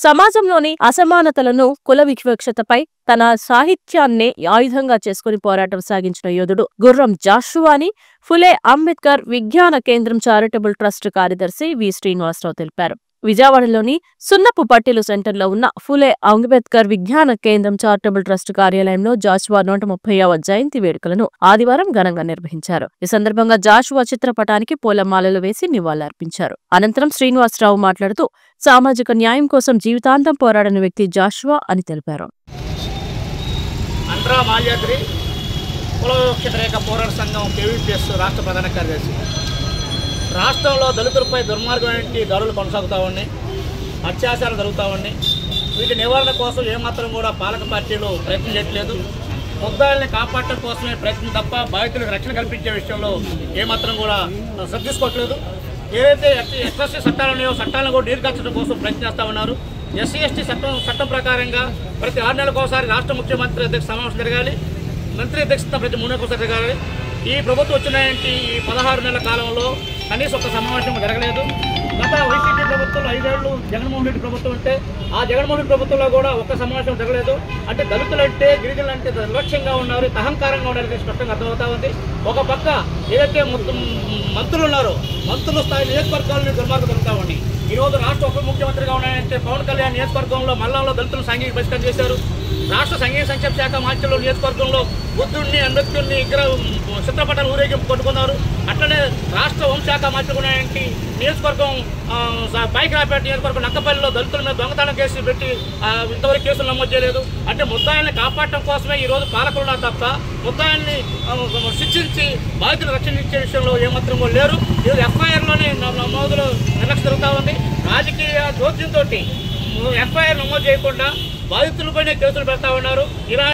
సమాజంలోని అసమానతలను, కుల వివక్షతపై తన సాహిత్యాన్నే ఆయుధంగా చేసుకుని పోరాటం సాగించిన యోధుడు గుర్రం జాషువా అని ఫులే అంబేద్కర్ విజ్ఞాన కేంద్రం చారిటబుల్ ట్రస్ట్ కార్యదర్శి వి. శ్రీనివాసరావు తెలిపారు. విజయవాడలోని సున్నపు పట్టిలు సెంటర్లో ఉన్న ఫులే అంబేద్కర్ విజ్ఞాన కేంద్రం చారిటబుల్ ట్రస్ట్ కార్యాలయంలో జాషువా 130వ జయంతి వేడుకలను ఆదివారం ఘనంగా నిర్వహించారు. ఈ సందర్భంగా జాషువా చిత్రపటానికి పూలమాలలు వేసి నివాళులర్పించారు. అనంతరం శ్రీనివాసరావు మాట్లాడుతూ సామాజిక న్యాయం కోసం జీవితాంతం పోరాడిన వ్యక్తి జాషువా అని తెలిపారు. రాష్ట్రంలో దళితులపై దుర్మార్గమైన దాడులు కొనసాగుతూ ఉన్నాయి, అత్యాచారాలు జరుగుతూ ఉన్నాయి. వీటి నివారణ కోసం ఏమాత్రం కూడా పాలక పార్టీలు ప్రయత్నం చేయట్లేదు. ముద్దాయిల్ని కాపాడటం కోసమే ప్రయత్నం తప్ప బాధితులకు రక్షణ కల్పించే విషయంలో ఏమాత్రం కూడా శ్రద్ధ తీసుకోవట్లేదు. ఏదైతే ఎస్ఎస్టీ చట్టాలు ఉన్నాయో చట్టాలను కూడా నీరుగార్చడం కోసం ప్రయత్నిస్తూ ఉన్నారు. ఎస్సీ ఎస్టీ చట్టం ప్రకారంగా ప్రతి 6 నెలలకు ఒకసారి రాష్ట్ర ముఖ్యమంత్రి అధ్యక్ష సమావేశం జరగాలి, మంత్రి అధ్యక్షత ప్రతి 3 నెలలకు ఒకసారి జరగాలి. ఈ ప్రభుత్వం వచ్చినాయంటే ఈ 16 నెలల కాలంలో కనీసం ఒక సమావేశం జరగలేదు. గత వైసీపీ ప్రభుత్వంలో 5 ఏళ్లు జగన్మోహన్ రెడ్డి ప్రభుత్వం ఉంటే ఆ జగన్మోహన్ రెడ్డి ప్రభుత్వంలో కూడా ఒక్క సమావేశం జరగలేదు. అంటే దళితులంటే గిరిజనులు అంటే నిర్లక్ష్యంగా ఉన్నారు, అహంకారంగా ఉన్నారని స్పష్టంగా అర్థమవుతా ఉంది. ఒక పక్క ఏదైతే మంత్రులు ఉన్నారో మంత్రుల స్థాయి నియోజకవర్గాలను దుర్మార్గం జరుగుతూ ఉంది. ఈరోజు రాష్ట్ర ఉప ముఖ్యమంత్రిగా ఉన్నాయంటే పవన్ కళ్యాణ్ నియోజకవర్గంలో మల్లంలో దళితులను సాంఘిక బహిష్కరణ చేశారు. రాష్ట్ర సంఘీయ సంక్షేమ శాఖ మాచర్ల నియోజకవర్గంలో బుద్ధుడిని అంబేద్కర్ని చిత్రపటాలు ఊరేగింపు కొట్టుకున్నారు. అట్లనే రాష్ట్ర హోంశాఖ మార్చుకున్నాయంటే నియోజకవర్గం పైకిరాపేట నియోజకవర్గం నక్కపల్లిలో దళితుల మీద దొంగతనం కేసులు పెట్టి ఇంతవరకు కేసులు నమోదు చేయలేదు. అంటే ముద్దాయిల్ని కాపాడటం కోసమే ఈరోజు పాలకులు ఉన్నారు తప్ప ముద్దాయిల్ని శిక్షించి బాధితులు రక్షించే విషయంలో ఏమాత్రం లేరు. ఈరోజు ఎఫ్ఐఆర్లోనే నమోదులు నిర్లక్ష్యం జరుగుతూ ఉంది. రాజకీయ జోక్యంతో ఎఫ్ఐఆర్ నమోదు చేయకుండా బాధితులపైనే కేసులు పెడతా ఉన్నారు.